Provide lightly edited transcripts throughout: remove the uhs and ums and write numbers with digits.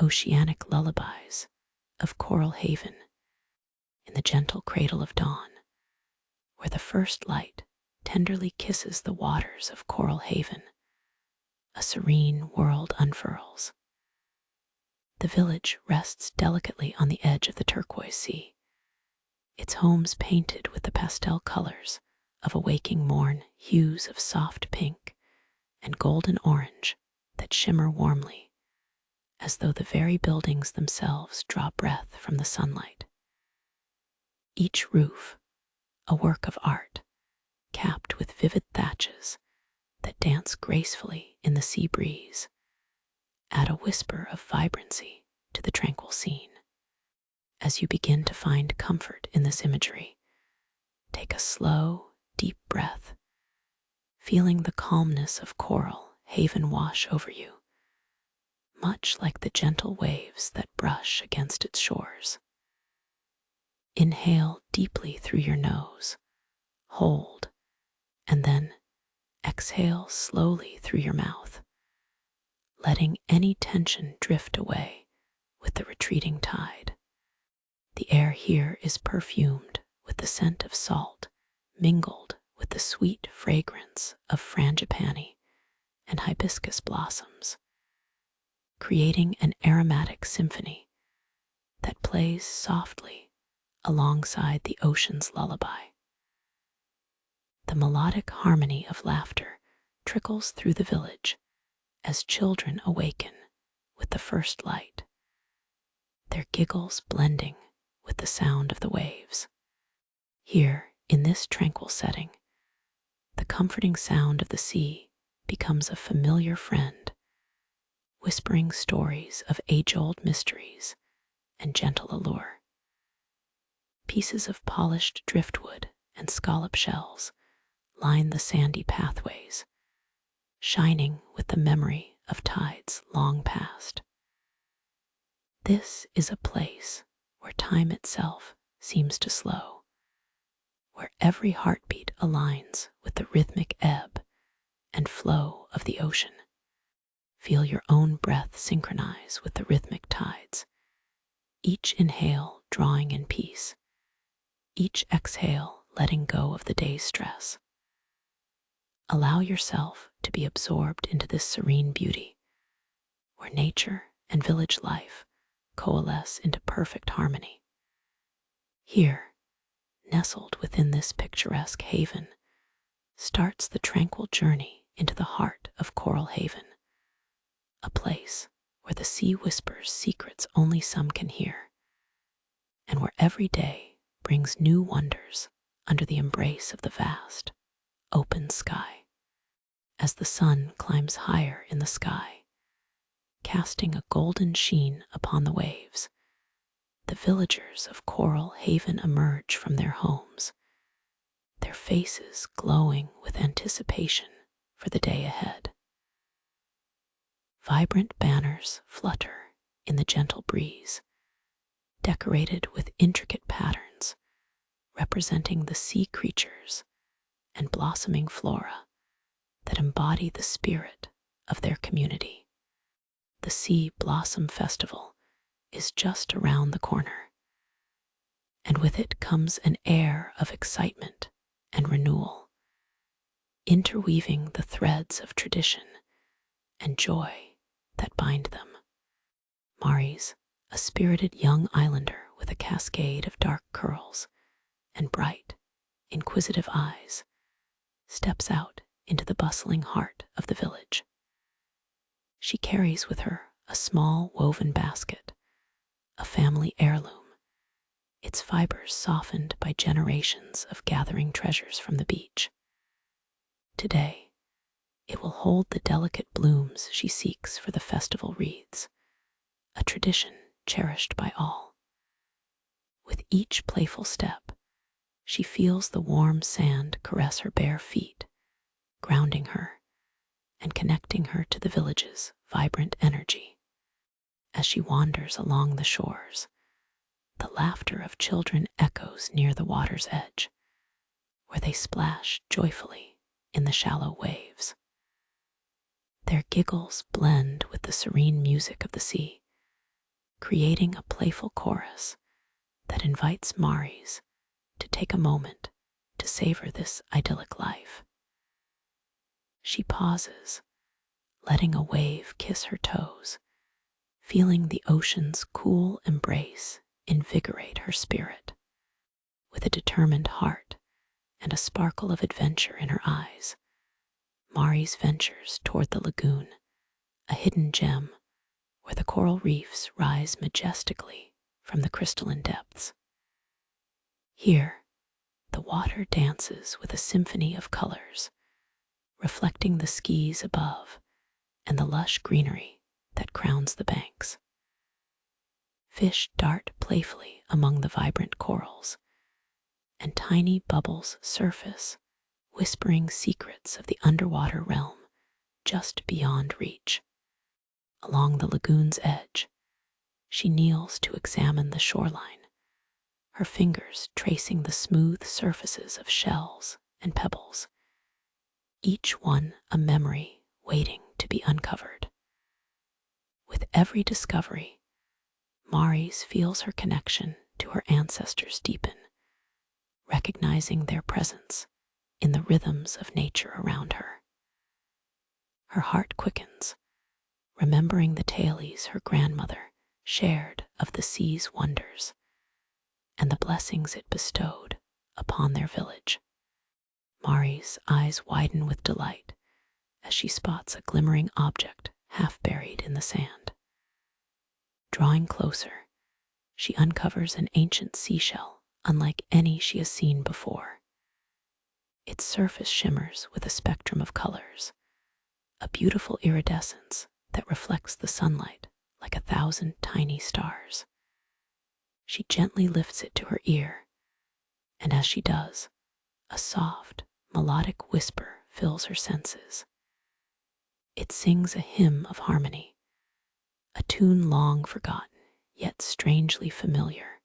Oceanic Lullabies of Coral Haven, in the gentle cradle of dawn, where the first light tenderly kisses the waters of Coral Haven, a serene world unfurls. The village rests delicately on the edge of the turquoise sea, its homes painted with the pastel colors of a waking morn, hues of soft pink and golden orange that shimmer warmly, as though the very buildings themselves draw breath from the sunlight. Each roof, a work of art, capped with vivid thatches that dance gracefully in the sea breeze, add a whisper of vibrancy to the tranquil scene. As you begin to find comfort in this imagery, take a slow, deep breath, feeling the calmness of Coral Haven wash over you, much like the gentle waves that brush against its shores. Inhale deeply through your nose, hold, and then exhale slowly through your mouth, letting any tension drift away with the retreating tide. The air here is perfumed with the scent of salt, mingled with the sweet fragrance of frangipani and hibiscus blossoms, creating an aromatic symphony that plays softly alongside the ocean's lullaby. The melodic harmony of laughter trickles through the village as children awaken with the first light, their giggles blending with the sound of the waves. Here, in this tranquil setting, the comforting sound of the sea becomes a familiar friend, whispering stories of age-old mysteries and gentle allure. Pieces of polished driftwood and scallop shells line the sandy pathways, shining with the memory of tides long past. This is a place where time itself seems to slow, where every heartbeat aligns with the rhythmic ebb and flow of the ocean. Feel your own breath synchronize with the rhythmic tides, each inhale drawing in peace, each exhale letting go of the day's stress. Allow yourself to be absorbed into this serene beauty, where nature and village life coalesce into perfect harmony. Here, nestled within this picturesque haven, starts the tranquil journey into the heart of Coral Haven, a place where the sea whispers secrets only some can hear, and where every day brings new wonders under the embrace of the vast, open sky. As the sun climbs higher in the sky, casting a golden sheen upon the waves, the villagers of Coral Haven emerge from their homes, their faces glowing with anticipation for the day ahead. Vibrant banners flutter in the gentle breeze, decorated with intricate patterns representing the sea creatures and blossoming flora that embody the spirit of their community. The Sea Blossom Festival is just around the corner, and with it comes an air of excitement and renewal, interweaving the threads of tradition and joy that bind them. Maurice, a spirited young islander with a cascade of dark curls and bright, inquisitive eyes, steps out into the bustling heart of the village. She carries with her a small woven basket, a family heirloom, its fibers softened by generations of gathering treasures from the beach. Today, it will hold the delicate blooms she seeks for the festival wreaths, a tradition cherished by all. With each playful step, she feels the warm sand caress her bare feet, grounding her and connecting her to the village's vibrant energy. As she wanders along the shores, the laughter of children echoes near the water's edge, where they splash joyfully in the shallow waves. Their giggles blend with the serene music of the sea, creating a playful chorus that invites Maris to take a moment to savor this idyllic life. She pauses, letting a wave kiss her toes, feeling the ocean's cool embrace invigorate her spirit. With a determined heart and a sparkle of adventure in her eyes, Maris ventures toward the lagoon, a hidden gem where the coral reefs rise majestically from the crystalline depths. Here, the water dances with a symphony of colors, reflecting the skies above and the lush greenery that crowns the banks. Fish dart playfully among the vibrant corals, and tiny bubbles surface, whispering secrets of the underwater realm just beyond reach. Along the lagoon's edge, she kneels to examine the shoreline, her fingers tracing the smooth surfaces of shells and pebbles, each one a memory waiting to be uncovered. With every discovery, Maris feels her connection to her ancestors deepen, recognizing their presence in the rhythms of nature around her. Her heart quickens, remembering the tales her grandmother shared of the sea's wonders and the blessings it bestowed upon their village. Maris' eyes widen with delight as she spots a glimmering object half buried in the sand. Drawing closer, she uncovers an ancient seashell unlike any she has seen before. Its surface shimmers with a spectrum of colors, a beautiful iridescence that reflects the sunlight like 1,000 tiny stars. She gently lifts it to her ear, and as she does, a soft, melodic whisper fills her senses. It sings a hymn of harmony, a tune long forgotten, yet strangely familiar,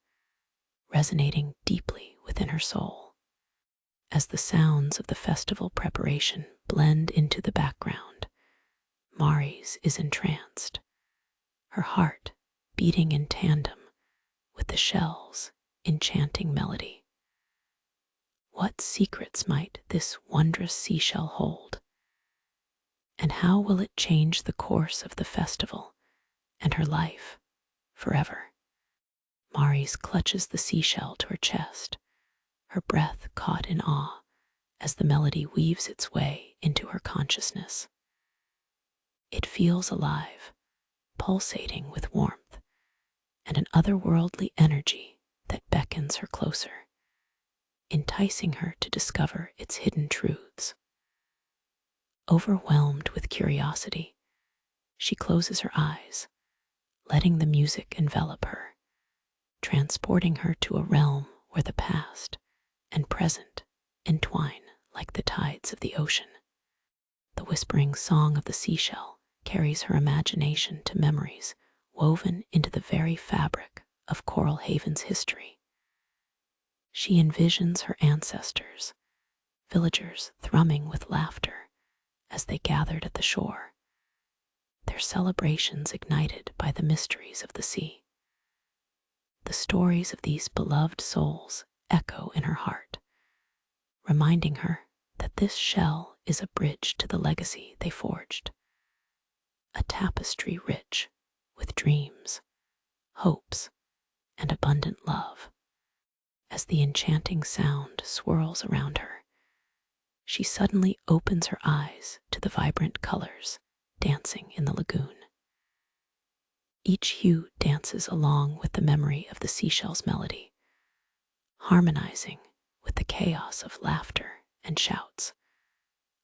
resonating deeply within her soul. As the sounds of the festival preparation blend into the background, Maris is entranced, her heart beating in tandem with the shell's enchanting melody. What secrets might this wondrous seashell hold? And how will it change the course of the festival and her life forever? Maris clutches the seashell to her chest, her breath caught in awe as the melody weaves its way into her consciousness. It feels alive, pulsating with warmth and an otherworldly energy that beckons her closer, enticing her to discover its hidden truths. Overwhelmed with curiosity, she closes her eyes, letting the music envelop her, transporting her to a realm where the past and present entwine like the tides of the ocean. The whispering song of the seashell carries her imagination to memories woven into the very fabric of Coral Haven's history. She envisions her ancestors, villagers thrumming with laughter as they gathered at the shore, their celebrations ignited by the mysteries of the sea. The stories of these beloved souls echo in her heart, reminding her that this shell is a bridge to the legacy they forged, a tapestry rich with dreams, hopes, and abundant love. As the enchanting sound swirls around her, she suddenly opens her eyes to the vibrant colors dancing in the lagoon. Each hue dances along with the memory of the seashell's melody, harmonizing with the chaos of laughter and shouts,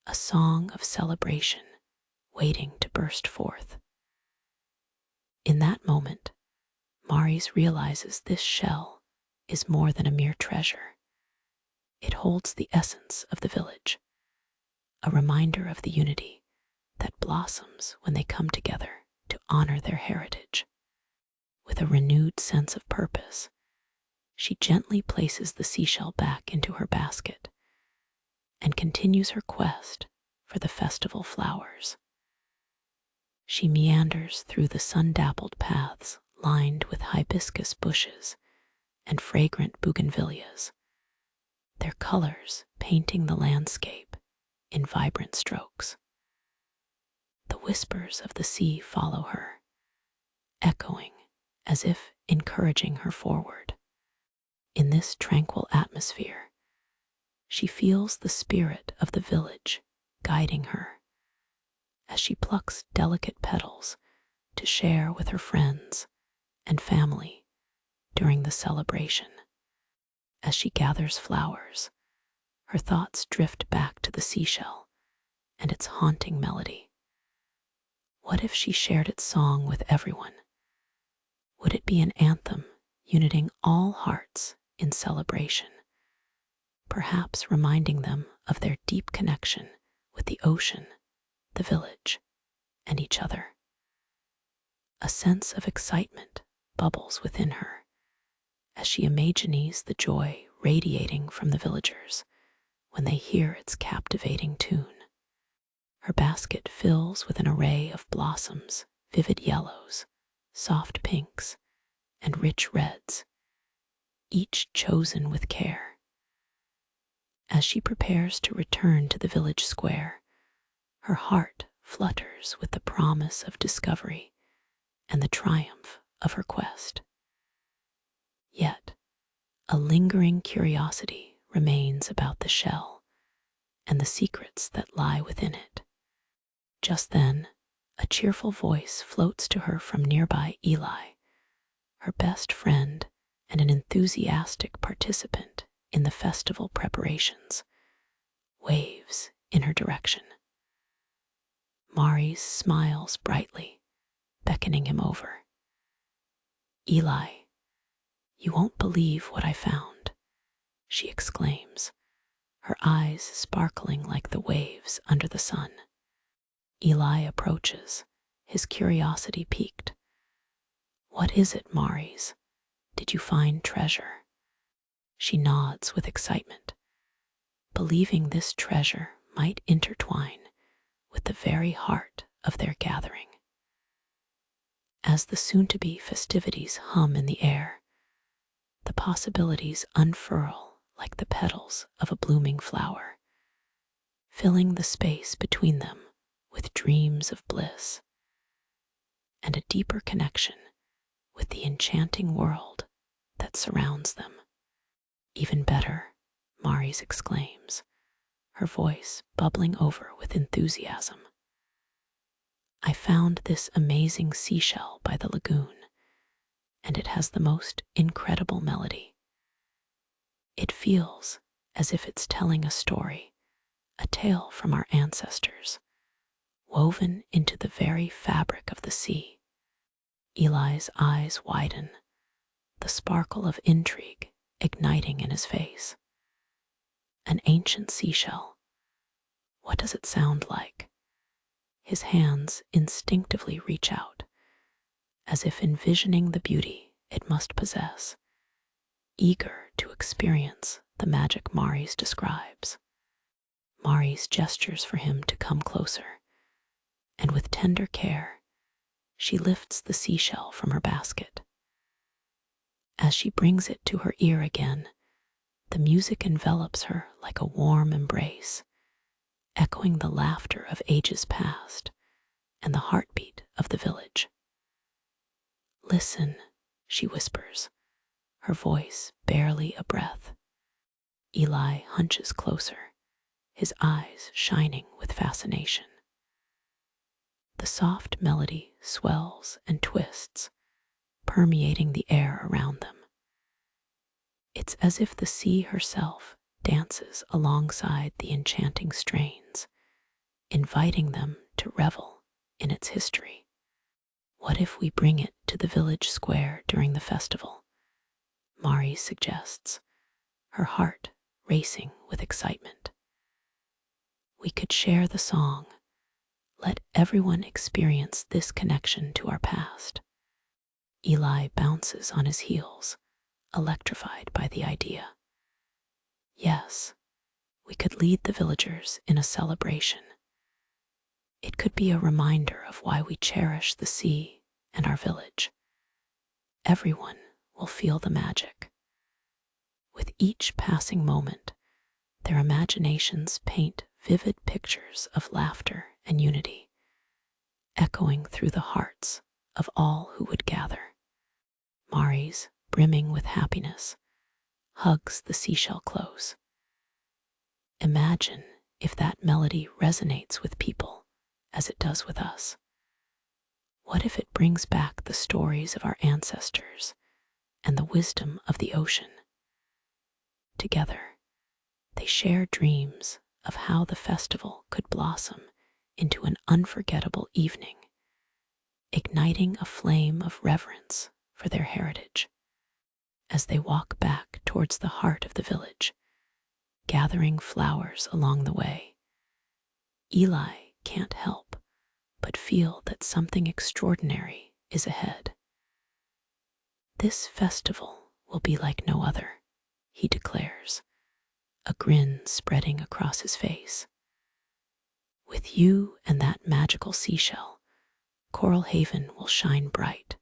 a song of celebration waiting to burst forth. In that moment, Maris realizes this shell is more than a mere treasure. It holds the essence of the village, a reminder of the unity that blossoms when they come together to honor their heritage. With a renewed sense of purpose, she gently places the seashell back into her basket and continues her quest for the festival flowers. She meanders through the sun-dappled paths lined with hibiscus bushes and fragrant bougainvilleas, their colors painting the landscape in vibrant strokes. The whispers of the sea follow her, echoing as if encouraging her forward. In this tranquil atmosphere, she feels the spirit of the village guiding her as she plucks delicate petals to share with her friends and family during the celebration. As she gathers flowers, her thoughts drift back to the seashell and its haunting melody. What if she shared its song with everyone? Would it be an anthem uniting all hearts in celebration, perhaps reminding them of their deep connection with the ocean, the village, and each other? A sense of excitement bubbles within her as she imagines the joy radiating from the villagers when they hear its captivating tune. Her basket fills with an array of blossoms, vivid yellows, soft pinks, and rich reds, each chosen with care. As she prepares to return to the village square, her heart flutters with the promise of discovery and the triumph of her quest. Yet, a lingering curiosity remains about the shell and the secrets that lie within it. Just then, a cheerful voice floats to her from nearby Eli, her best friend and an enthusiastic participant in the festival preparations, waves in her direction. Maurice smiles brightly, beckoning him over. "Eli, you won't believe what I found," she exclaims, her eyes sparkling like the waves under the sun. Eli approaches, his curiosity piqued. "What is it, Maurice? Did you find treasure?" She nods with excitement, believing this treasure might intertwine with the very heart of their gathering. As the soon-to-be festivities hum in the air, the possibilities unfurl like the petals of a blooming flower, filling the space between them with dreams of bliss and a deeper connection with the enchanting world that surrounds them. "Even better," Maurice exclaims, her voice bubbling over with enthusiasm. "I found this amazing seashell by the lagoon, and it has the most incredible melody. It feels as if it's telling a story, a tale from our ancestors, woven into the very fabric of the sea." Eli's eyes widen, the sparkle of intrigue igniting in his face. An ancient seashell. What does it sound like? His hands instinctively reach out, as if envisioning the beauty it must possess, eager to experience the magic Maurice describes. Maurice gestures for him to come closer, and with tender care, she lifts the seashell from her basket. As she brings it to her ear again, the music envelops her like a warm embrace, echoing the laughter of ages past and the heartbeat of the village. "Listen," she whispers, her voice barely a breath. Eli hunches closer, his eyes shining with fascination. The soft melody swells and twists, permeating the air around them. It's as if the sea herself dances alongside the enchanting strains, inviting them to revel in its history. "What if we bring it to the village square during the festival?" Maurice suggests, her heart racing with excitement. "We could share the song, let everyone experience this connection to our past." Eli bounces on his heels, electrified by the idea. "Yes, we could lead the villagers in a celebration. It could be a reminder of why we cherish the sea and our village." everyone will feel the magic. With each passing moment, their imaginations paint vivid pictures of laughter and unity, echoing through the hearts of all who would gather. Mari's, brimming with happiness, hugs the seashell close. Imagine if that melody resonates with people as it does with us. What if it brings back the stories of our ancestors and the wisdom of the ocean? Together, they share dreams of how the festival could blossom into an unforgettable evening, igniting a flame of reverence for their heritage. As they walk back towards the heart of the village, gathering flowers along the way, Eli can't help but feel that something extraordinary is ahead. This festival will be like no other, he declares, a grin spreading across his face. With you and that magical seashell, Coral Haven will shine bright.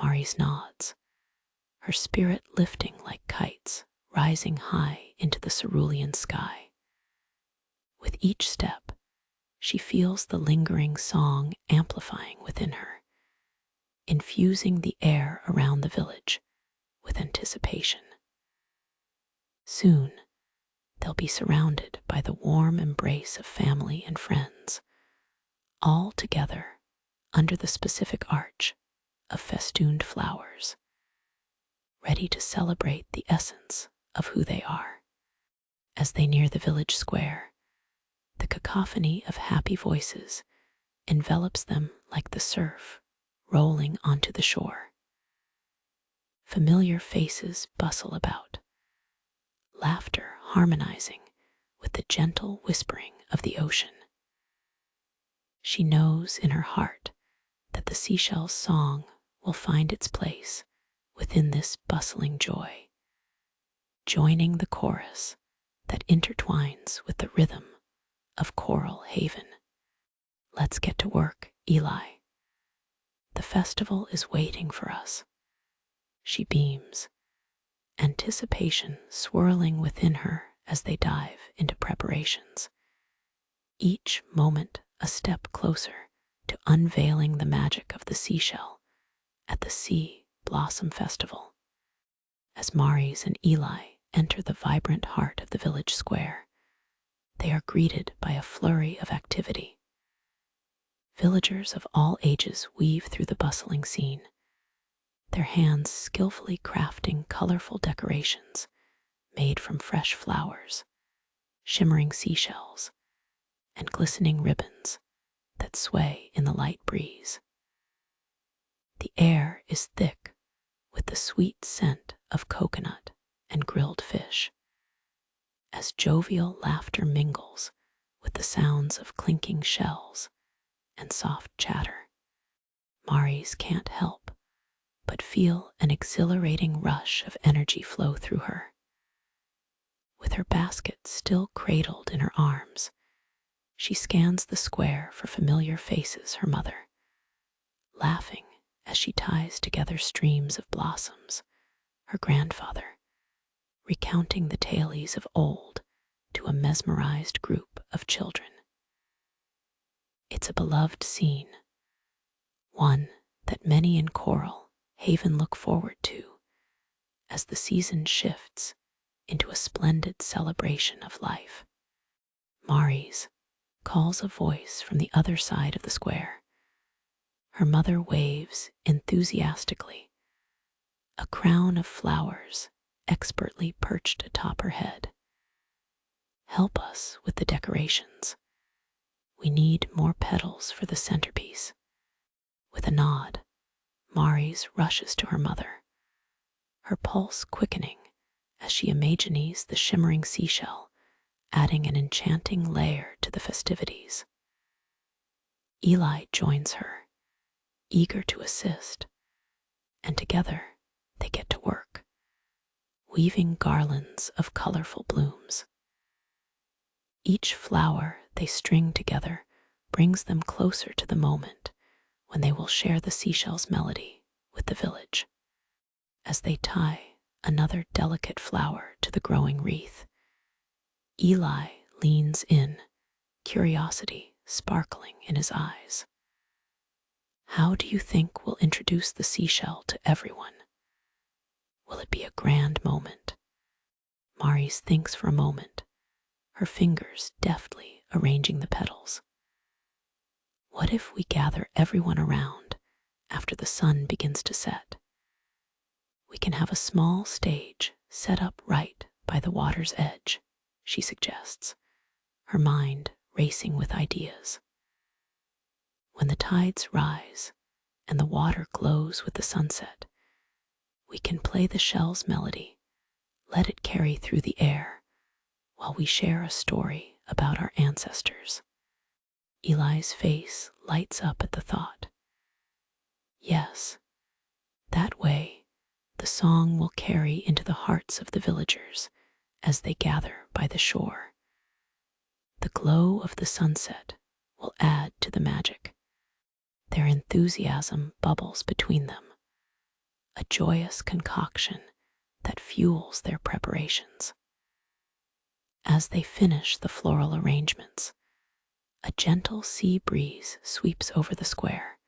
Mari's nods, her spirit lifting like kites, rising high into the cerulean sky. With each step, she feels the lingering song amplifying within her, infusing the air around the village with anticipation. Soon, they'll be surrounded by the warm embrace of family and friends, all together under the specific arch of festooned flowers, ready to celebrate the essence of who they are. As they near the village square, the cacophony of happy voices envelops them like the surf rolling onto the shore. Familiar faces bustle about, laughter harmonizing with the gentle whispering of the ocean. She knows in her heart that the seashell's song will find its place within this bustling joy, joining the chorus that intertwines with the rhythm of Coral Haven. Let's get to work, Eli. The festival is waiting for us. She beams, anticipation swirling within her as they dive into preparations, each moment a step closer to unveiling the magic of the seashell at the Sea Blossom Festival. As Maris and Eli enter the vibrant heart of the village square, they are greeted by a flurry of activity. Villagers of all ages weave through the bustling scene, their hands skillfully crafting colorful decorations made from fresh flowers, shimmering seashells, and glistening ribbons that sway in the light breeze. The air is thick with the sweet scent of coconut and grilled fish, as jovial laughter mingles with the sounds of clinking shells and soft chatter. Maris can't help but feel an exhilarating rush of energy flow through her. With her basket still cradled in her arms, she scans the square for familiar faces, her mother, laughing as she ties together streams of blossoms, her grandfather, recounting the tales of old to a mesmerized group of children. It's a beloved scene, one that many in Coral Haven look forward to as the season shifts into a splendid celebration of life. Maris calls a voice from the other side of the square. Her mother waves enthusiastically, a crown of flowers expertly perched atop her head. Help us with the decorations. We need more petals for the centerpiece. With a nod, Maris rushes to her mother, her pulse quickening as she imagines the shimmering seashell adding an enchanting layer to the festivities. Eli joins her, eager to assist, and together they get to work, weaving garlands of colorful blooms. Each flower they string together brings them closer to the moment when they will share the seashell's melody with the village. as they tie another delicate flower to the growing wreath. Eli leans in, curiosity sparkling in his eyes. How do you think we'll introduce the seashell to everyone? Will it be a grand moment? Maris thinks for a moment, her fingers deftly arranging the petals. What if we gather everyone around after the sun begins to set? We can have a small stage set up right by the water's edge, she suggests, her mind racing with ideas. When the tides rise and the water glows with the sunset, we can play the shell's melody, let it carry through the air, while we share a story about our ancestors. Eli's face lights up at the thought. Yes, that way the song will carry into the hearts of the villagers as they gather by the shore. The glow of the sunset will add to the magic. Their enthusiasm bubbles between them, a joyous concoction that fuels their preparations. As they finish the floral arrangements, a gentle sea breeze sweeps over the square,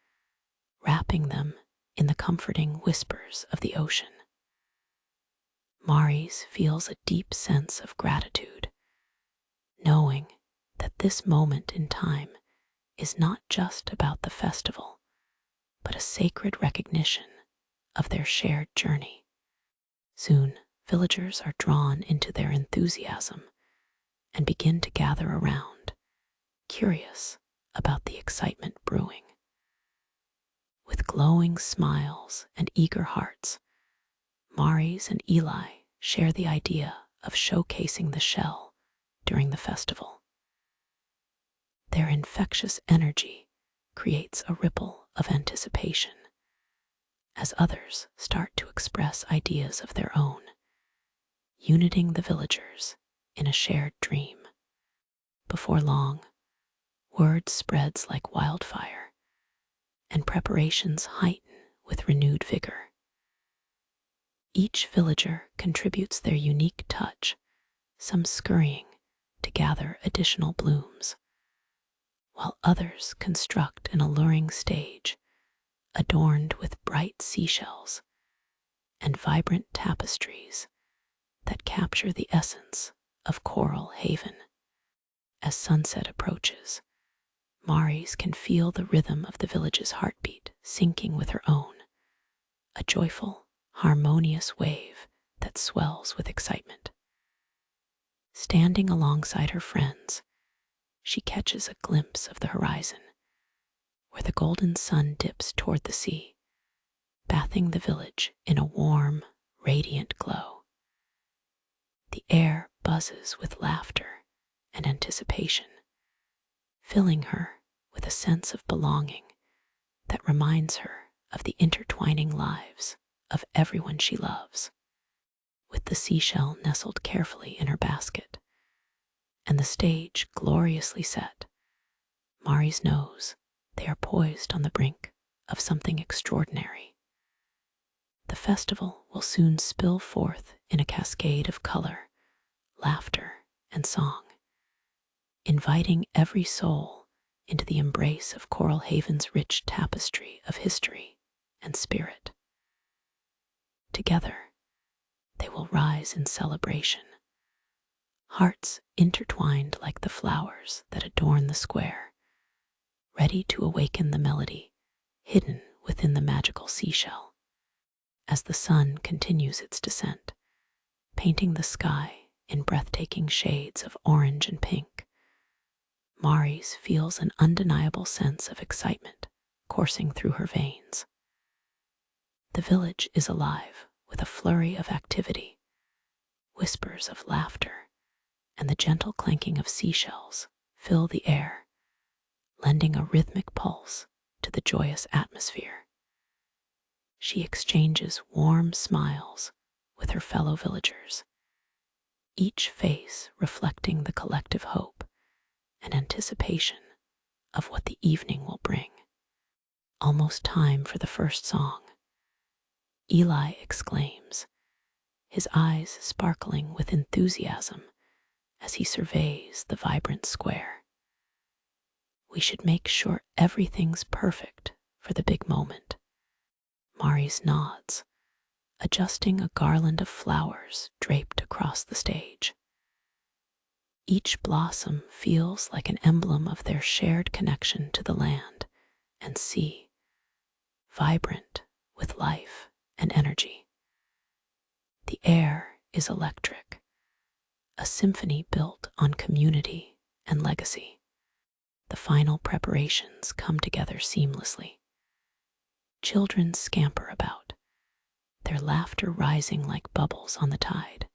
wrapping them in the comforting whispers of the ocean. Maris feels a deep sense of gratitude, knowing that this moment in time is not just about the festival, but a sacred recognition of their shared journey. Soon, villagers are drawn into their enthusiasm and begin to gather around, curious about the excitement brewing. With glowing smiles and eager hearts, Maris and Eli share the idea of showcasing the shell during the festival. Their infectious energy creates a ripple of anticipation as others start to express ideas of their own, uniting the villagers in a shared dream. Before long, word spreads like wildfire, and preparations heighten with renewed vigor. Each villager contributes their unique touch, some scurrying to gather additional blooms, while others construct an alluring stage adorned with bright seashells and vibrant tapestries that capture the essence of Coral Haven. As sunset approaches, Maris can feel the rhythm of the village's heartbeat syncing with her own, a joyful, harmonious wave that swells with excitement. Standing alongside her friends, she catches a glimpse of the horizon, where the golden sun dips toward the sea, bathing the village in a warm, radiant glow. The air buzzes with laughter and anticipation, filling her with a sense of belonging that reminds her of the intertwining lives of everyone she loves. With the seashell nestled carefully in her basket and the stage gloriously set, Maris knows they are poised on the brink of something extraordinary. The festival will soon spill forth in a cascade of color, laughter, and song, inviting every soul into the embrace of Coral Haven's rich tapestry of history and spirit. Together, they will rise in celebration, hearts intertwined like the flowers that adorn the square, ready to awaken the melody hidden within the magical seashell. As the sun continues its descent, painting the sky in breathtaking shades of orange and pink, Maris feels an undeniable sense of excitement coursing through her veins. The village is alive with a flurry of activity, whispers of laughter, and the gentle clanking of seashells fill the air, lending a rhythmic pulse to the joyous atmosphere. She exchanges warm smiles with her fellow villagers, each face reflecting the collective hope and anticipation of what the evening will bring. Almost time for the first song. Eli exclaims, his eyes sparkling with enthusiasm as he surveys the vibrant square. We should make sure everything's perfect for the big moment. Maurice nods, adjusting a garland of flowers draped across the stage. Each blossom feels like an emblem of their shared connection to the land and sea, vibrant with life and energy. The air is electric, a symphony built on community and legacy. The final preparations come together seamlessly. Children scamper about, their laughter rising like bubbles on the tide,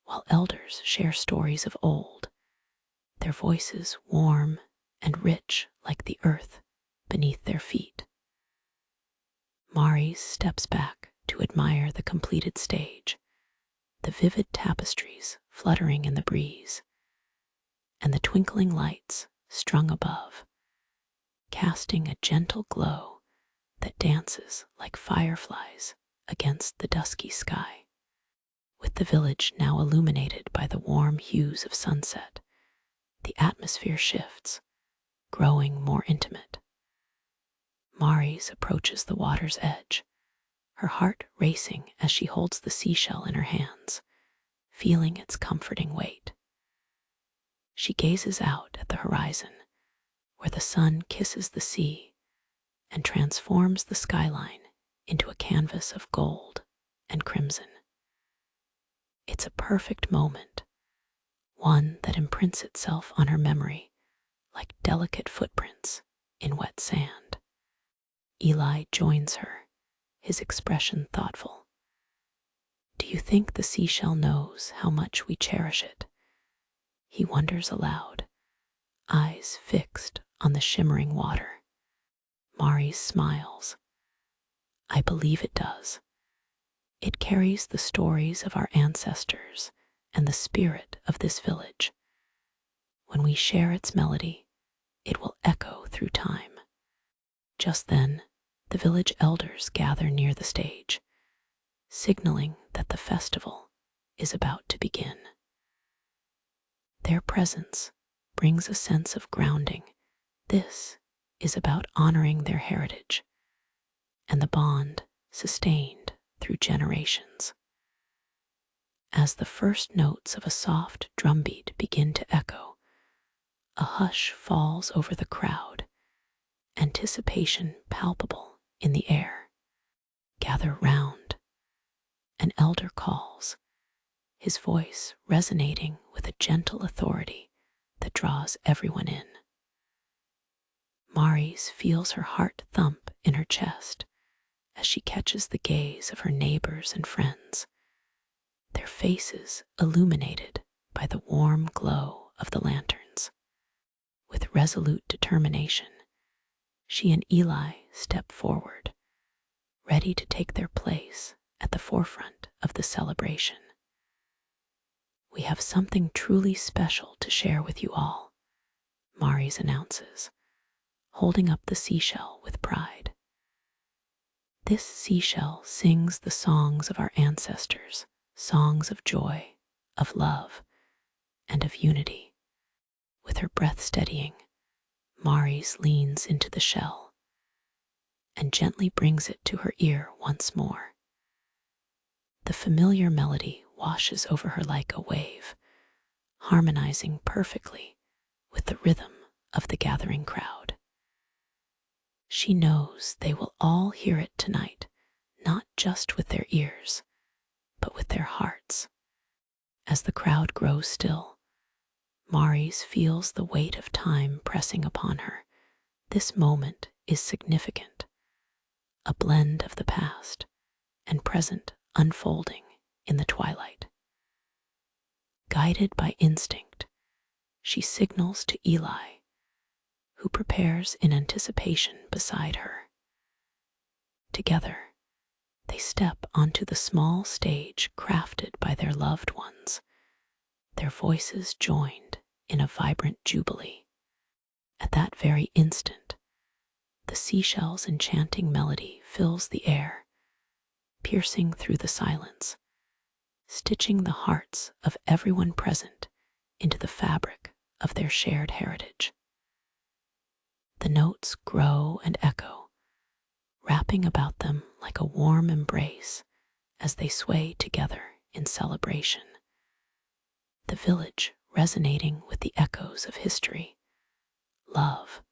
while elders share stories of old, their voices warm and rich like the earth beneath their feet. Maurice steps back to admire the completed stage, the vivid tapestries fluttering in the breeze, and the twinkling lights strung above, casting a gentle glow that dances like fireflies against the dusky sky. With the village now illuminated by the warm hues of sunset, the atmosphere shifts, growing more intimate. Maurice approaches the water's edge, her heart racing as she holds the seashell in her hands, feeling its comforting weight. She gazes out at the horizon, where the sun kisses the sea and transforms the skyline into a canvas of gold and crimson. It's a perfect moment, one that imprints itself on her memory like delicate footprints in wet sand. Eli joins her, his expression thoughtful. Do you think the seashell knows how much we cherish it? He wonders aloud, eyes fixed on the shimmering water. Maurice smiles. I believe it does. It carries the stories of our ancestors and the spirit of this village. When we share its melody, it will echo through time. Just then, the village elders gather near the stage, signaling that the festival is about to begin. Their presence brings a sense of grounding. This is about honoring their heritage and the bond sustained through generations. As the first notes of a soft drumbeat begin to echo, a hush falls over the crowd, anticipation palpable in the air. Gather round, an elder calls, his voice resonating with a gentle authority that draws everyone in. Maurice feels her heart thump in her chest as she catches the gaze of her neighbors and friends, their faces illuminated by the warm glow of the lanterns. With resolute determination, she and Eli step forward, ready to take their place at the forefront of the celebration. We have something truly special to share with you all, Maurice announces, holding up the seashell with pride. This seashell sings the songs of our ancestors, songs of joy, of love, and of unity. With her breath steadying, Maurice leans into the shell and gently brings it to her ear once more. The familiar melody washes over her like a wave, harmonizing perfectly with the rhythm of the gathering crowd. She knows they will all hear it tonight, not just with their ears, but with their hearts. As the crowd grows still, Maurice feels the weight of time pressing upon her. This moment is significant, a blend of the past and present unfolding in the twilight. Guided by instinct, she signals to Eli, who prepares in anticipation beside her. Together, they step onto the small stage crafted by their loved ones, their voices joined in a vibrant jubilee. At that very instant, the seashell's enchanting melody fills the air, piercing through the silence, stitching the hearts of everyone present into the fabric of their shared heritage. The notes grow and echo, wrapping about them like a warm embrace as they sway together in celebration. The village resonating with the echoes of history, love,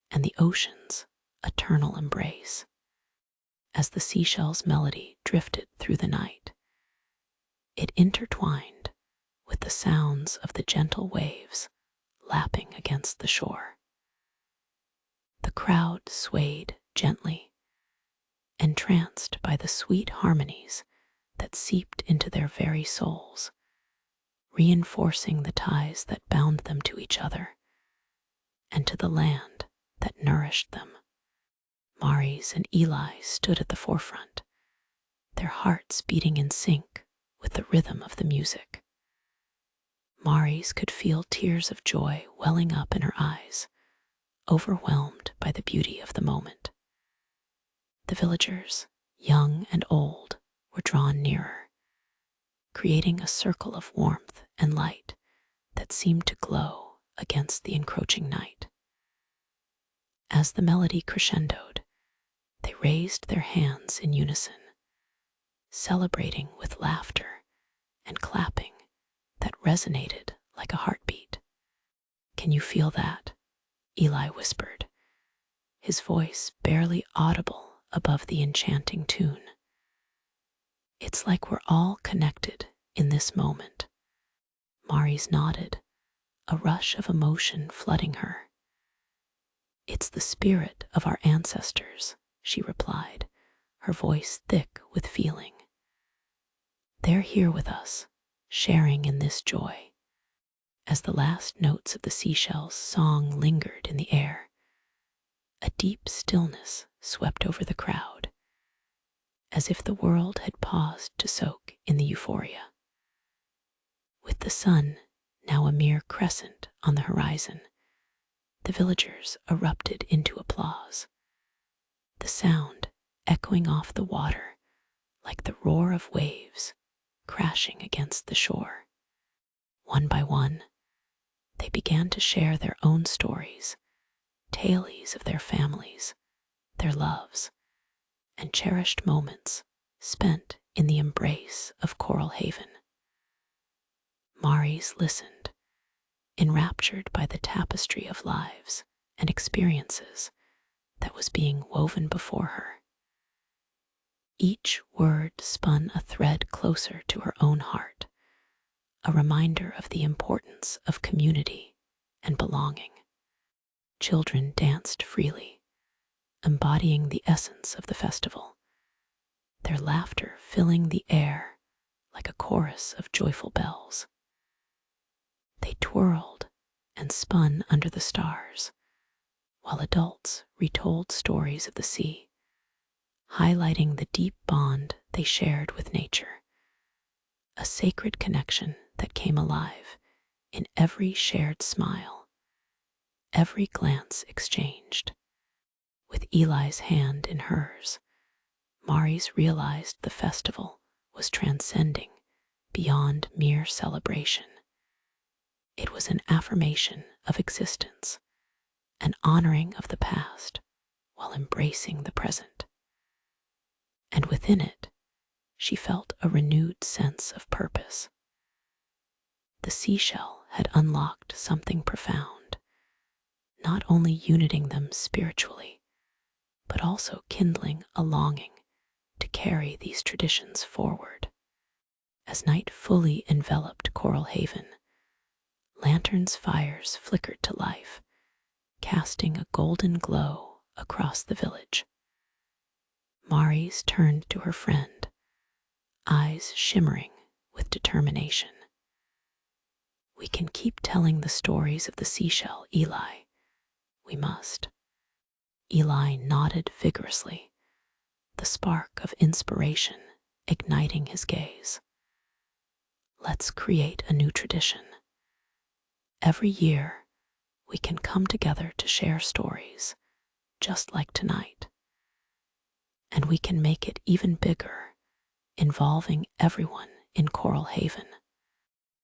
and the ocean's eternal embrace. As the seashell's melody drifted through the night, it intertwined with the sounds of the gentle waves lapping against the shore. The crowd swayed gently, entranced by the sweet harmonies that seeped into their very souls, reinforcing the ties that bound them to each other and to the land that nourished them. Maurice and Eli stood at the forefront, their hearts beating in sync with the rhythm of the music. Maurice could feel tears of joy welling up in her eyes, overwhelmed by the beauty of the moment. The villagers, young and old, were drawn nearer, creating a circle of warmth and light that seemed to glow against the encroaching night. As the melody crescendoed, they raised their hands in unison, celebrating with laughter and clapping that resonated like a heartbeat. "Can you feel that?" Eli whispered, his voice barely audible above the enchanting tune. "It's like we're all connected in this moment." Maurice nodded, a rush of emotion flooding her. "It's the spirit of our ancestors," she replied, her voice thick with feeling. "They're here with us, sharing in this joy." As the last notes of the seashell's song lingered in the air, a deep stillness swept over the crowd, as if the world had paused to soak in the euphoria. With the sun now a mere crescent on the horizon, the villagers erupted into applause, the sound echoing off the water like the roar of waves crashing against the shore. One by one, they began to share their own stories, tales of their families, their loves, and cherished moments spent in the embrace of Coral Haven. Maurice listened, enraptured by the tapestry of lives and experiences that was being woven before her. Each word spun a thread closer to her own heart, a reminder of the importance of community and belonging. Children danced freely, embodying the essence of the festival, their laughter filling the air like a chorus of joyful bells. They twirled and spun under the stars, while adults retold stories of the sea, highlighting the deep bond they shared with nature, a sacred connection that came alive in every shared smile, every glance exchanged. With Eli's hand in hers, Maurice realized the festival was transcending beyond mere celebration. It was an affirmation of existence, an honoring of the past while embracing the present. And within it, she felt a renewed sense of purpose. The seashell had unlocked something profound, not only uniting them spiritually, but also kindling a longing to carry these traditions forward. As night fully enveloped Coral Haven, lanterns' fires flickered to life, casting a golden glow across the village. Maurice turned to her friend, eyes shimmering with determination. "We can keep telling the stories of the seashell, Eli. We must." Eli nodded vigorously, the spark of inspiration igniting his gaze. "Let's create a new tradition. Every year, we can come together to share stories, just like tonight. And we can make it even bigger involving everyone in Coral Haven.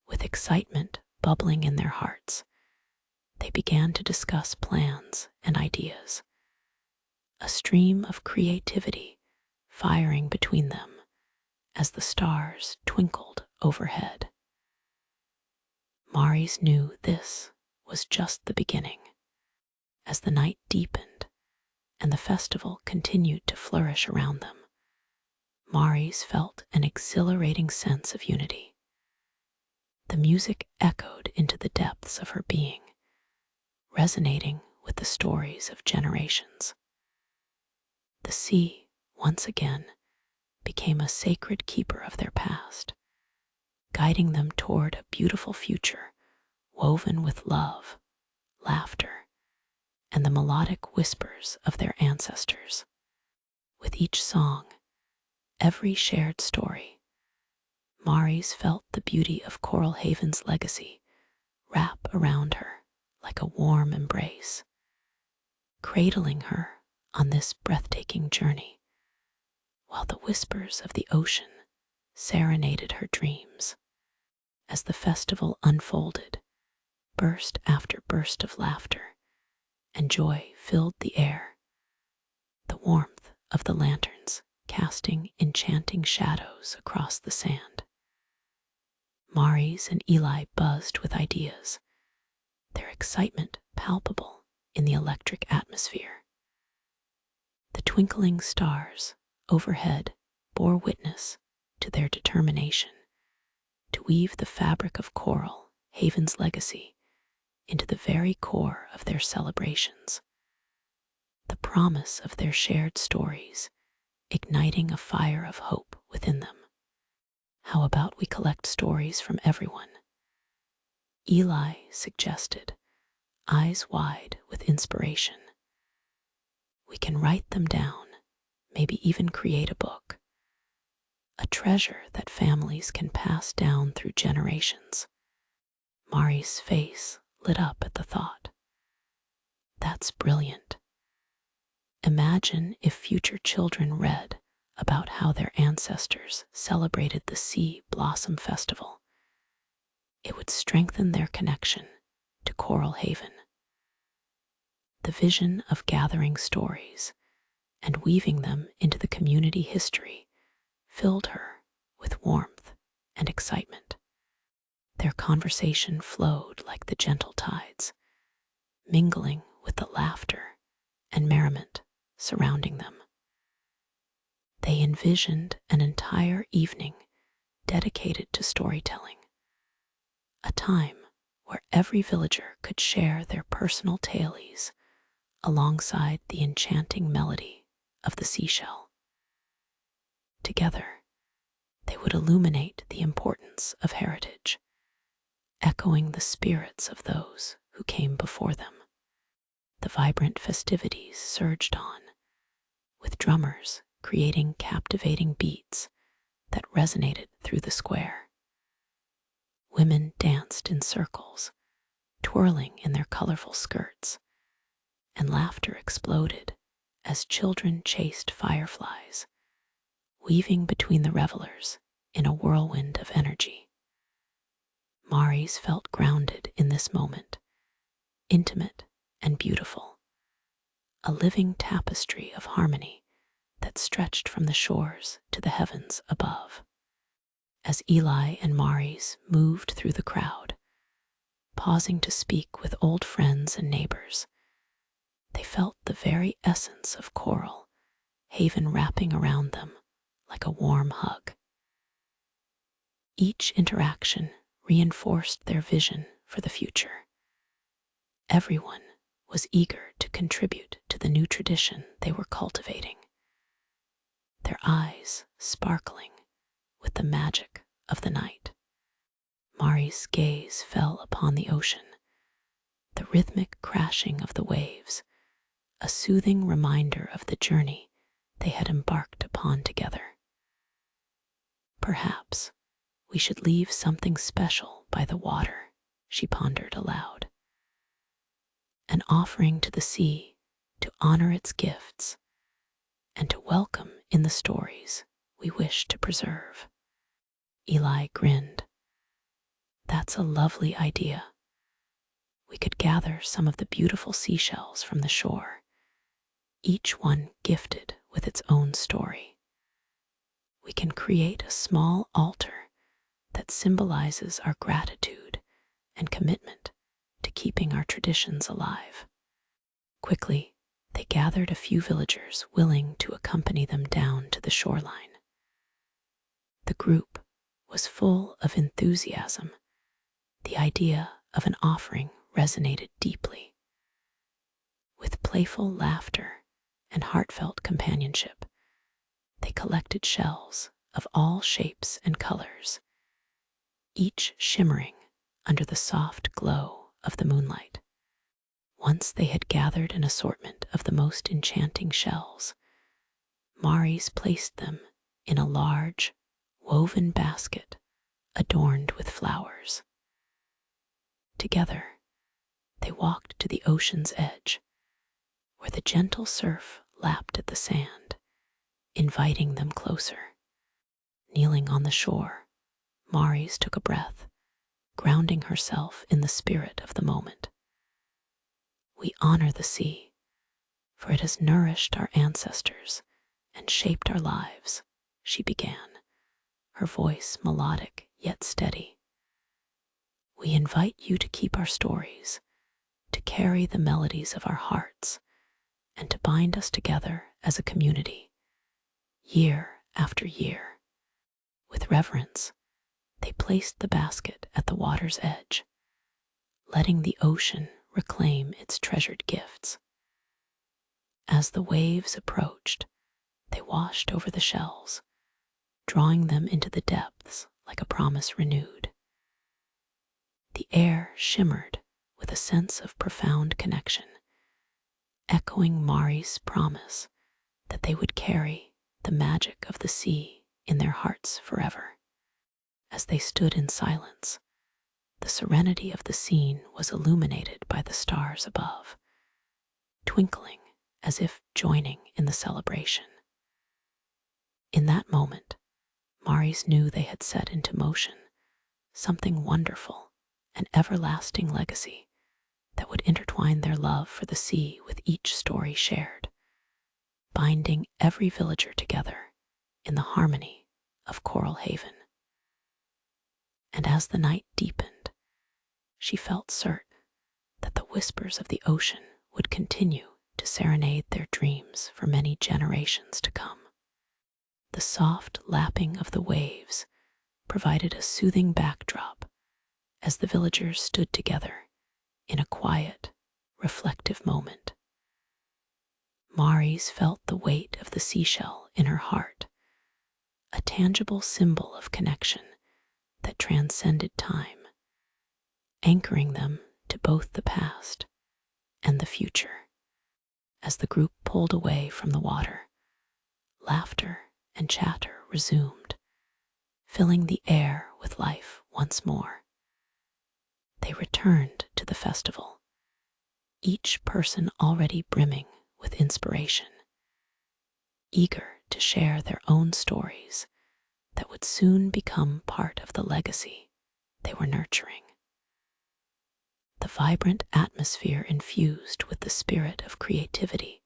With excitement bubbling in their hearts, they began to discuss plans and ideas, a stream of creativity firing between them as the stars twinkled overhead. Maris knew this was just the beginning. As the night deepened and the festival continued to flourish around them, Maris felt an exhilarating sense of unity. The music echoed into the depths of her being, resonating with the stories of generations. The sea, once again, became a sacred keeper of their past, guiding them toward a beautiful future woven with love, laughter, and the melodic whispers of their ancestors. With each song, every shared story, Maris felt the beauty of Coral Haven's legacy wrap around her like a warm embrace, cradling her on this breathtaking journey, while the whispers of the ocean serenaded her dreams. As the festival unfolded, burst after burst of laughter and joy filled the air, the warmth of the lanterns casting enchanting shadows across the sand. Maris and Eli buzzed with ideas, their excitement palpable in the electric atmosphere. The twinkling stars overhead bore witness to their determination to weave the fabric of Coral Haven's legacy into the very core of their celebrations. The promise of their shared stories igniting a fire of hope within them. How about we collect stories from everyone? Eli suggested, eyes wide with inspiration. We can write them down, maybe even create a book, a treasure that families can pass down through generations. Mari's face lit up at the thought. That's brilliant. Imagine if future children read about how their ancestors celebrated the Sea Blossom Festival. It would strengthen their connection to Coral Haven. The vision of gathering stories and weaving them into the community history filled her with warmth and excitement. Their conversation flowed like the gentle tides, mingling with the laughter and merriment surrounding them. They envisioned an entire evening dedicated to storytelling, a time where every villager could share their personal tales alongside the enchanting melody of the seashell. Together, they would illuminate the importance of heritage, echoing the spirits of those who came before them. The vibrant festivities surged on, with drummers creating captivating beats that resonated through the square. Women danced in circles, twirling in their colorful skirts, and laughter exploded as children chased fireflies, weaving between the revelers in a whirlwind of energy. Maris felt grounded in this moment, intimate and beautiful, a living tapestry of harmony that stretched from the shores to the heavens above. As Eli and Maris moved through the crowd, pausing to speak with old friends and neighbors, they felt the very essence of Coral Haven wrapping around them like a warm hug. Each interaction reinforced their vision for the future. Everyone was eager to contribute to the new tradition they were cultivating, their eyes sparkling with the magic of the night. Mari's gaze fell upon the ocean, the rhythmic crashing of the waves, a soothing reminder of the journey they had embarked upon together. Perhaps we should leave something special by the water, she pondered aloud. An offering to the sea to honor its gifts and to welcome in the stories we wish to preserve. Eli grinned. That's a lovely idea. We could gather some of the beautiful seashells from the shore, each one gifted with its own story. We can create a small altar that symbolizes our gratitude and commitment to keeping our traditions alive. Quickly, they gathered a few villagers willing to accompany them down to the shoreline. The group was full of enthusiasm. The idea of an offering resonated deeply. With playful laughter and heartfelt companionship, they collected shells of all shapes and colors, each shimmering under the soft glow of the moonlight. Once they had gathered an assortment of the most enchanting shells, Maris placed them in a large, woven basket adorned with flowers. Together, they walked to the ocean's edge, where the gentle surf lapped at the sand, inviting them closer. Kneeling on the shore, Maris took a breath, grounding herself in the spirit of the moment. We honor the sea, for it has nourished our ancestors and shaped our lives, she began, her voice melodic yet steady. We invite you to keep our stories, to carry the melodies of our hearts, and to bind us together as a community, year after year. With reverence, they placed the basket at the water's edge, letting the ocean reclaim its treasured gifts. As the waves approached, they washed over the shells, drawing them into the depths like a promise renewed. The air shimmered with a sense of profound connection, echoing Mari's promise that they would carry the magic of the sea in their hearts forever. As they stood in silence, the serenity of the scene was illuminated by the stars above, twinkling as if joining in the celebration. In that moment, Maris knew they had set into motion something wonderful, an everlasting legacy that would intertwine their love for the sea with each story shared, binding every villager together in the harmony of Coral Haven. And as the night deepened, she felt certain that the whispers of the ocean would continue to serenade their dreams for many generations to come. The soft lapping of the waves provided a soothing backdrop as the villagers stood together in a quiet, reflective moment. Maris felt the weight of the seashell in her heart, a tangible symbol of connection that transcended time, anchoring them to both the past and the future. As the group pulled away from the water, laughter and chatter resumed, filling the air with life once more. They returned to the festival, each person already brimming with inspiration, eager to share their own stories that would soon become part of the legacy they were nurturing. The vibrant atmosphere infused with the spirit of creativity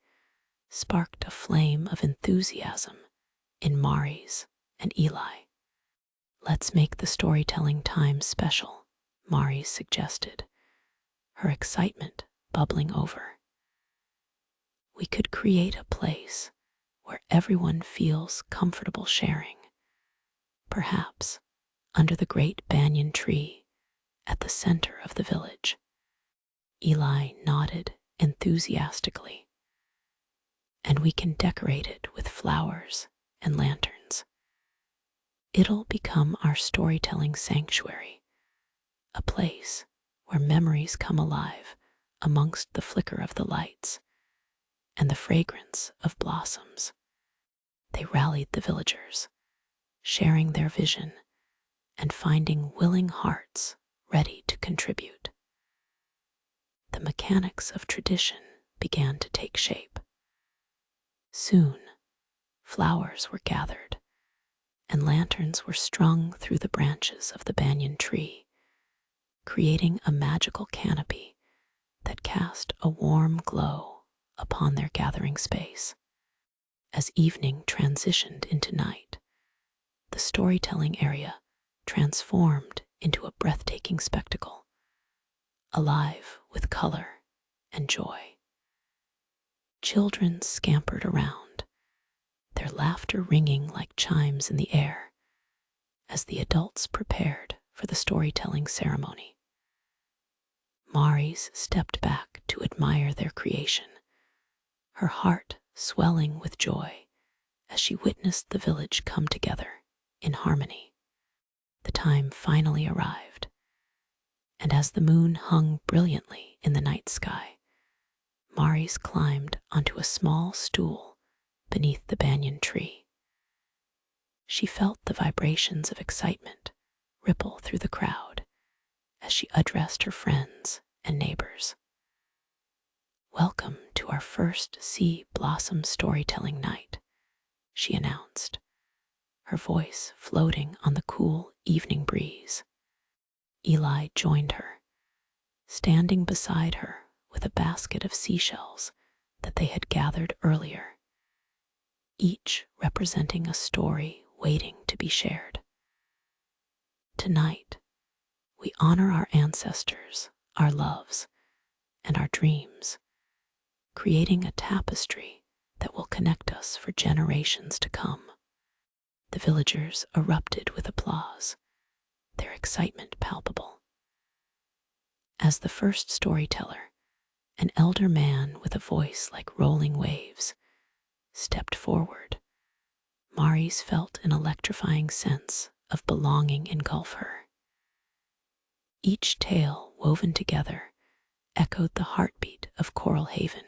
sparked a flame of enthusiasm in Maris and Eli. Let's make the storytelling time special, Maris suggested, her excitement bubbling over. We could create a place where everyone feels comfortable sharing, perhaps under the great banyan tree at the center of the village. Eli nodded enthusiastically. And we can decorate it with flowers and lanterns. It'll become our storytelling sanctuary, a place where memories come alive amongst the flicker of the lights and the fragrance of blossoms. They rallied the villagers, sharing their vision and finding willing hearts ready to contribute. The mechanics of tradition began to take shape. Soon, flowers were gathered, and lanterns were strung through the branches of the banyan tree, creating a magical canopy that cast a warm glow upon their gathering space. As evening transitioned into night, the storytelling area transformed into a breathtaking spectacle, alive with color and joy. Children scampered around, their laughter ringing like chimes in the air as the adults prepared for the storytelling ceremony. Maris stepped back to admire their creation, her heart swelling with joy as she witnessed the village come together in harmony. The time finally arrived, and as the moon hung brilliantly in the night sky, Maris climbed onto a small stool beneath the banyan tree. She felt the vibrations of excitement ripple through the crowd as she addressed her friends and neighbors. "Welcome to our first Sea Blossom Storytelling Night," she announced, her voice floating on the cool evening breeze. Eli joined her, standing beside her with a basket of seashells that they had gathered earlier, each representing a story waiting to be shared. "Tonight, we honor our ancestors, our loves, and our dreams, creating a tapestry that will connect us for generations to come." The villagers erupted with applause, their excitement palpable. As the first storyteller, an elder man with a voice like rolling waves stepped forward. Maris felt an electrifying sense of belonging engulf her. Each tale woven together echoed the heartbeat of Coral Haven,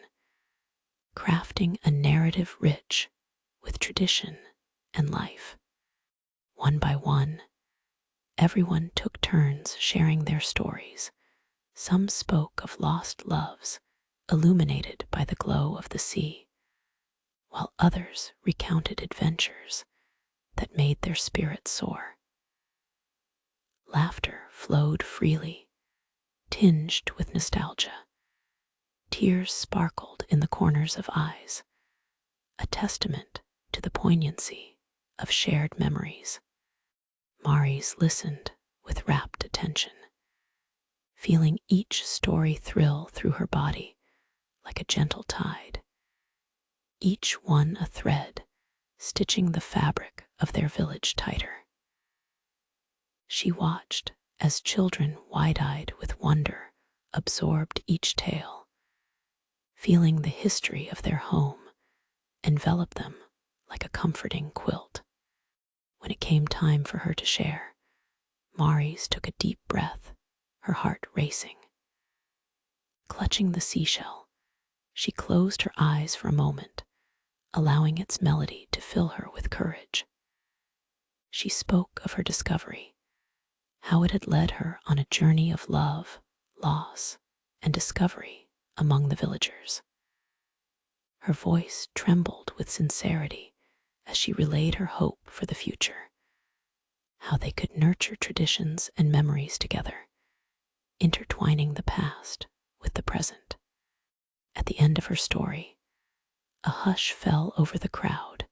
crafting a narrative rich with tradition and life. One by one, everyone took turns sharing their stories. Some spoke of lost loves, illuminated by the glow of the sea, while others recounted adventures that made their spirits soar. Laughter flowed freely, tinged with nostalgia. Tears sparkled in the corners of eyes, a testament to the poignancy of shared memories. Maris listened with rapt attention, feeling each story thrill through her body like a gentle tide, each one a thread stitching the fabric of their village tighter. She watched as children wide-eyed with wonder absorbed each tale, feeling the history of their home envelop them like a comforting quilt. When it came time for her to share, Maris took a deep breath, her heart racing. Clutching the seashell, she closed her eyes for a moment, allowing its melody to fill her with courage. She spoke of her discovery, how it had led her on a journey of love, loss, and discovery among the villagers. Her voice trembled with sincerity as she relayed her hope for the future, how they could nurture traditions and memories together, intertwining the past with the present. At the end of her story, a hush fell over the crowd,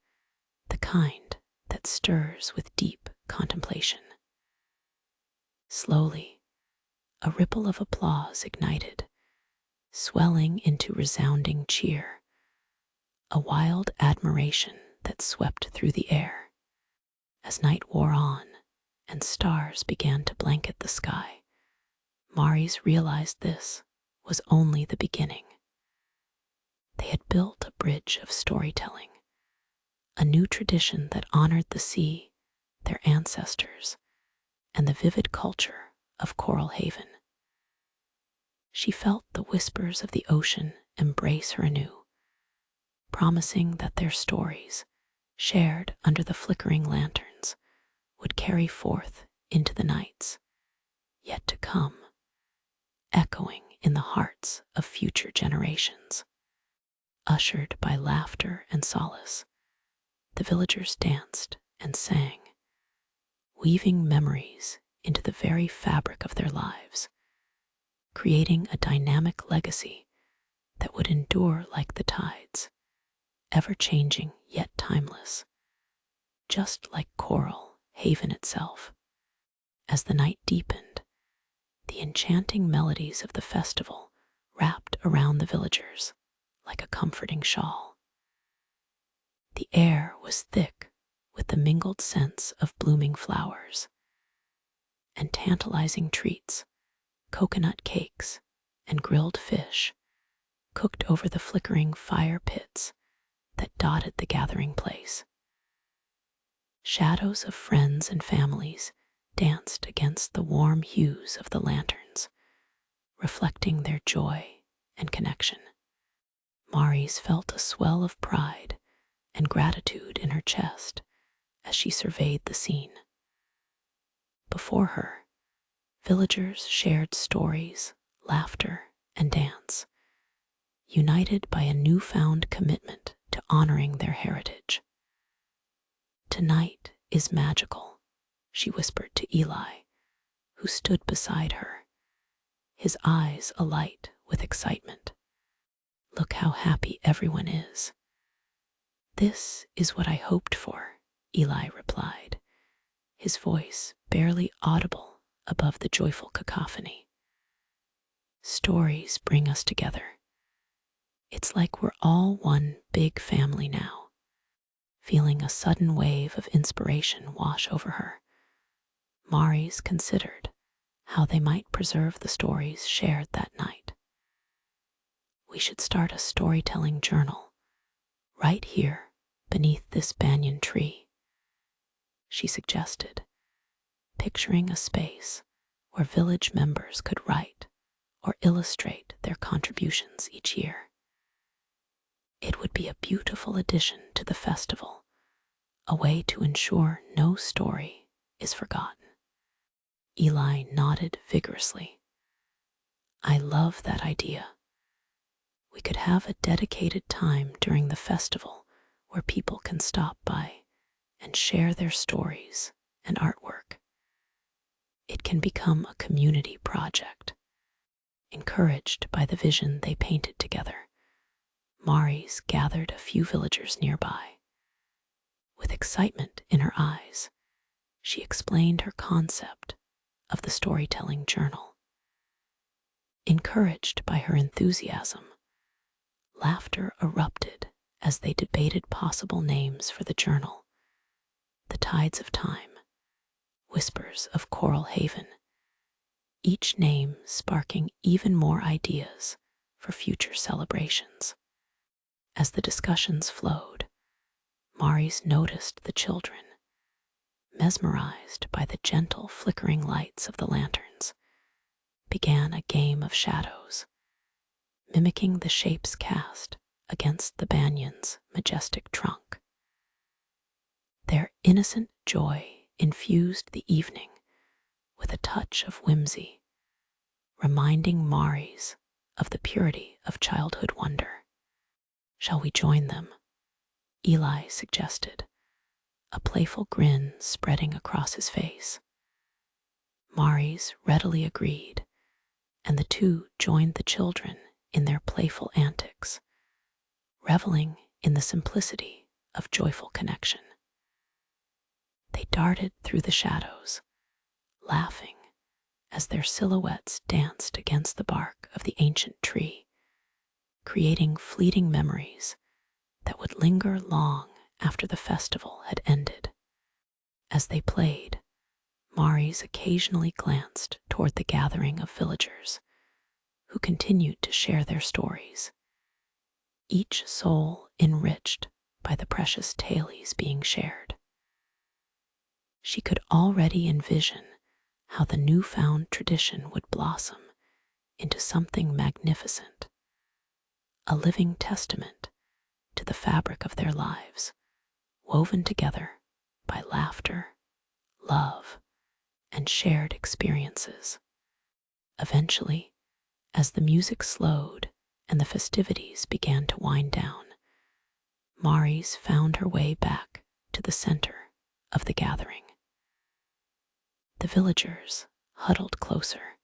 the kind that stirs with deep contemplation. Slowly, a ripple of applause ignited, swelling into resounding cheer, a wild admiration that swept through the air. As night wore on and stars began to blanket the sky, Maris realized this was only the beginning. They had built a bridge of storytelling, a new tradition that honored the sea, their ancestors, and the vivid culture of Coral Haven. She felt the whispers of the ocean embrace her anew, promising that their stories, shared under the flickering lanterns, would carry forth into the nights yet to come, echoing in the hearts of future generations. Ushered by laughter and solace, the villagers danced and sang, weaving memories into the very fabric of their lives, creating a dynamic legacy that would endure like the tides, ever-changing yet timeless, just like Coral Haven itself. As the night deepened, the enchanting melodies of the festival wrapped around the villagers like a comforting shawl. The air was thick with the mingled scents of blooming flowers, and tantalizing treats, coconut cakes, and grilled fish cooked over the flickering fire pits that dotted the gathering place. Shadows of friends and families danced against the warm hues of the lanterns, reflecting their joy and connection. Maurice felt a swell of pride and gratitude in her chest as she surveyed the scene. Before her, villagers shared stories, laughter, and dance, united by a newfound commitment to honoring their heritage. "Tonight is magical," she whispered to Eli, who stood beside her, his eyes alight with excitement. "Look how happy everyone is." "This is what I hoped for," Eli replied, his voice barely audible above the joyful cacophony. "Stories bring us together. It's like we're all one big family now." Feeling a sudden wave of inspiration wash over her, Maurice considered how they might preserve the stories shared that night. "We should start a storytelling journal right here beneath this banyan tree," she suggested, picturing a space where village members could write or illustrate their contributions each year. It would be a beautiful addition to the festival, a way to ensure no story is forgotten. Eli nodded vigorously. "I love that idea. We could have a dedicated time during the festival where people can stop by and share their stories and artwork. It can become a community project." Encouraged by the vision they painted together, Maurice gathered a few villagers nearby. With excitement in her eyes, she explained her concept of the storytelling journal. Encouraged by her enthusiasm, laughter erupted as they debated possible names for the journal: The Tides of Time, Whispers of Coral Haven, each name sparking even more ideas for future celebrations. As the discussions flowed, Maurice noticed the children, mesmerized by the gentle flickering lights of the lanterns, began a game of shadows, mimicking the shapes cast against the banyan's majestic trunk. Their innocent joy infused the evening with a touch of whimsy, reminding Maurice of the purity of childhood wonder. "Shall we join them?" Eli suggested, a playful grin spreading across his face. Maurice readily agreed, and the two joined the children in their playful antics, reveling in the simplicity of joyful connection. They darted through the shadows, laughing as their silhouettes danced against the bark of the ancient tree, creating fleeting memories that would linger long after the festival had ended. As they played, Maurice occasionally glanced toward the gathering of villagers who continued to share their stories, each soul enriched by the precious tales being shared. She could already envision how the newfound tradition would blossom into something magnificent, a living testament to the fabric of their lives, woven together by laughter, love, and shared experiences. Eventually, as the music slowed and the festivities began to wind down, Maurice found her way back to the center of the gathering. The villagers huddled closer,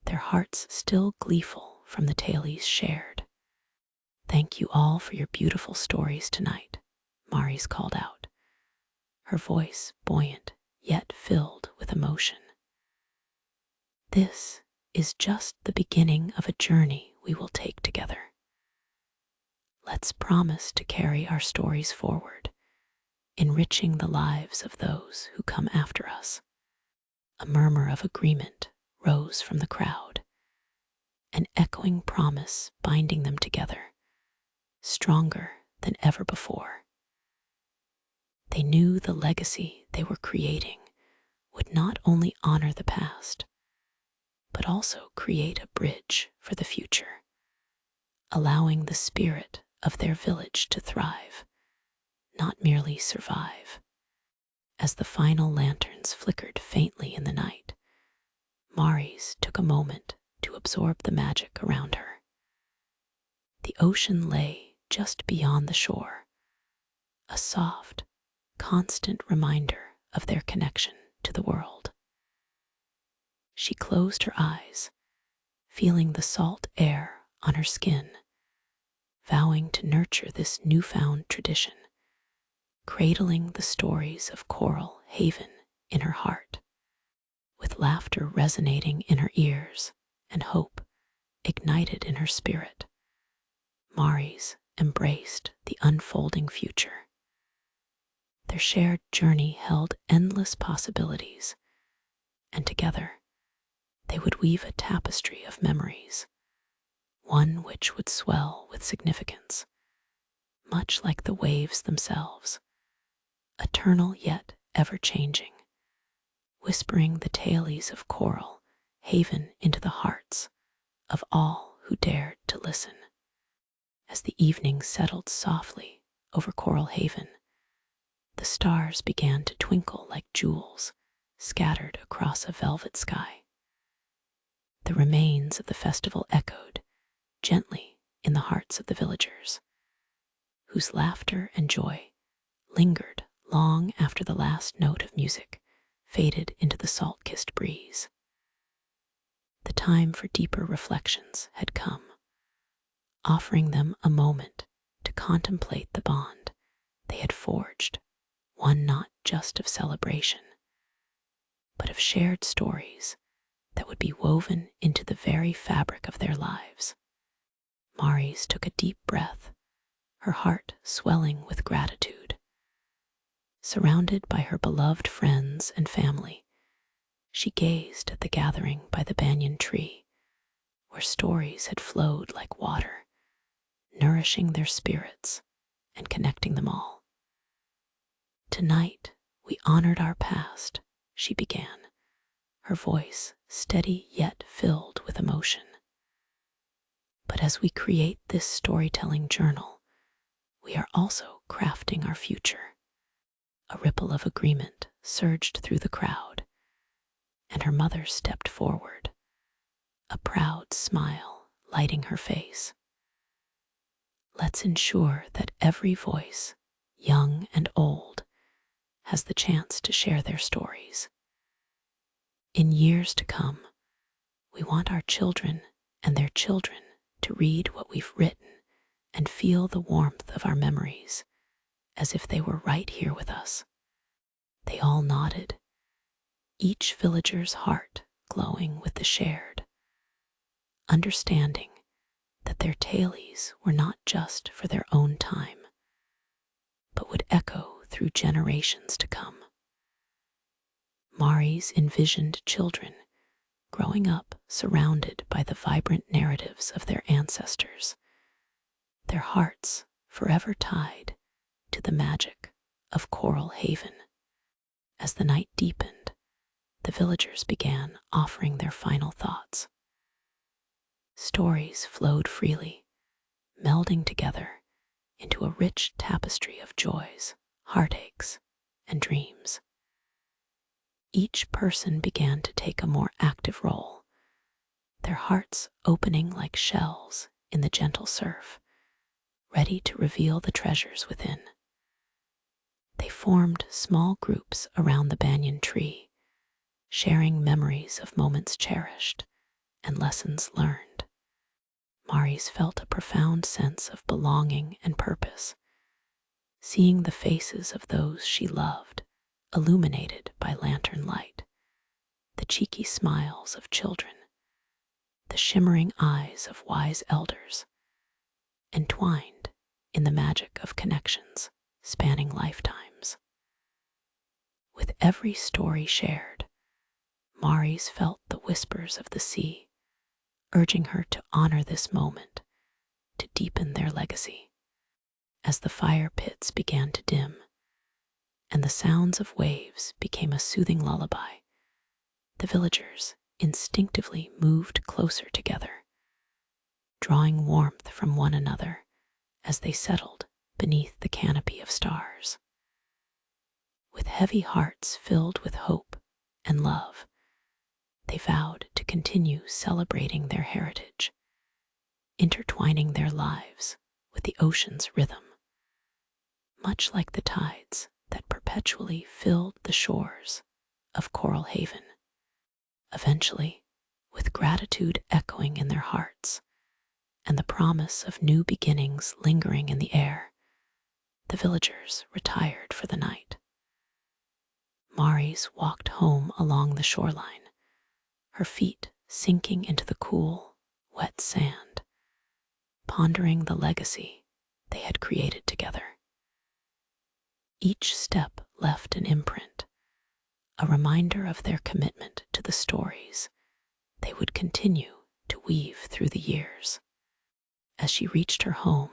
their hearts still gleeful from the tales shared. "Thank you all for your beautiful stories tonight," Maris called out, her voice buoyant yet filled with emotion. "This is just the beginning of a journey we will take together. Let's promise to carry our stories forward, enriching the lives of those who come after us." A murmur of agreement rose from the crowd, an echoing promise binding them together, stronger than ever before. They knew the legacy they were creating would not only honor the past, but also create a bridge for the future, allowing the spirit of their village to thrive, not merely survive. As the final lanterns flickered faintly in the night, Maris took a moment to absorb the magic around her. The ocean lay just beyond the shore, a soft, constant reminder of their connection to the world. She closed her eyes, feeling the salt air on her skin, vowing to nurture this newfound tradition, cradling the stories of Coral Haven in her heart, with laughter resonating in her ears and hope ignited in her spirit. Maris embraced the unfolding future. Their shared journey held endless possibilities, and together they would weave a tapestry of memories, one which would swell with significance, much like the waves themselves, eternal yet ever-changing, whispering the tales of Coral Haven into the hearts of all who dared to listen. As the evening settled softly over Coral Haven, the stars began to twinkle like jewels scattered across a velvet sky. The remains of the festival echoed gently in the hearts of the villagers, whose laughter and joy lingered long after the last note of music faded into the salt-kissed breeze. The time for deeper reflections had come, offering them a moment to contemplate the bond they had forged, one not just of celebration, but of shared stories that would be woven into the very fabric of their lives. Maris took a deep breath, her heart swelling with gratitude. Surrounded by her beloved friends and family, she gazed at the gathering by the banyan tree, where stories had flowed like water, nourishing their spirits and connecting them all. "Tonight we honored our past," she began, her voice steady yet filled with emotion. "But as we create this storytelling journal, we are also crafting our future." A ripple of agreement surged through the crowd, and her mother stepped forward, a proud smile lighting her face. "Let's ensure that every voice, young and old, has the chance to share their stories. In years to come, we want our children and their children to read what we've written and feel the warmth of our memories, as if they were right here with us." They all nodded, each villager's heart glowing with the shared, understanding that their tales were not just for their own time, but would echo through generations to come. Maris envisioned children growing up surrounded by the vibrant narratives of their ancestors, their hearts forever tied to the magic of Coral Haven. As the night deepened, the villagers began offering their final thoughts. Stories flowed freely, melding together into a rich tapestry of joys, heartaches, and dreams. Each person began to take a more active role, their hearts opening like shells in the gentle surf, ready to reveal the treasures within. They formed small groups around the banyan tree, sharing memories of moments cherished and lessons learned. Maris felt a profound sense of belonging and purpose, seeing the faces of those she loved illuminated by lantern light, the cheeky smiles of children, the shimmering eyes of wise elders, entwined in the magic of connections spanning lifetimes. With every story shared, Maris felt the whispers of the sea, urging her to honor this moment, to deepen their legacy. As the fire pits began to dim, and the sounds of waves became a soothing lullaby, the villagers instinctively moved closer together, drawing warmth from one another as they settled beneath the canopy of stars. With heavy hearts filled with hope and love, they vowed to continue celebrating their heritage, intertwining their lives with the ocean's rhythm, much like the tides that perpetually filled the shores of Coral Haven. Eventually, with gratitude echoing in their hearts and the promise of new beginnings lingering in the air, the villagers retired for the night. Maris walked home along the shoreline, her feet sinking into the cool, wet sand, pondering the legacy they had created together. Each step left an imprint, a reminder of their commitment to the stories they would continue to weave through the years. As she reached her home,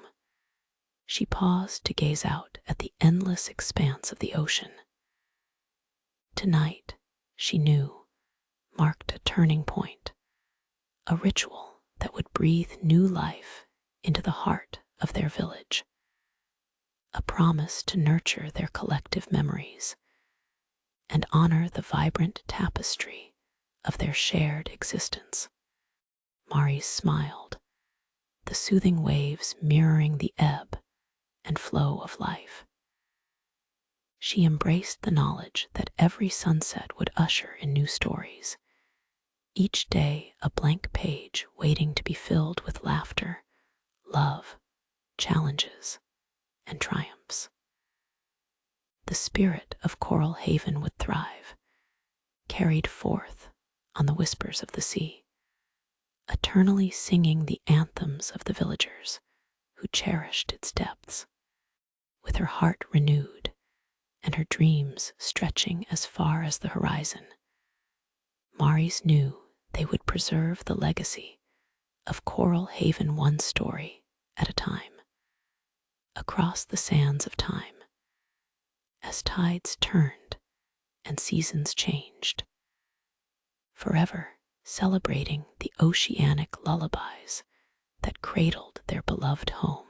she paused to gaze out at the endless expanse of the ocean. Tonight, she knew, marked a turning point, a ritual that would breathe new life into the heart of their village, a promise to nurture their collective memories and honor the vibrant tapestry of their shared existence. Maris smiled, the soothing waves mirroring the ebb and flow of life. She embraced the knowledge that every sunset would usher in new stories, each day a blank page waiting to be filled with laughter, love, challenges, and triumphs. The spirit of Coral Haven would thrive, carried forth on the whispers of the sea, eternally singing the anthems of the villagers who cherished its depths. With her heart renewed and her dreams stretching as far as the horizon, Maris knew they would preserve the legacy of Coral Haven one story at a time, across the sands of time, as tides turned and seasons changed, forever celebrating the oceanic lullabies that cradled their beloved home.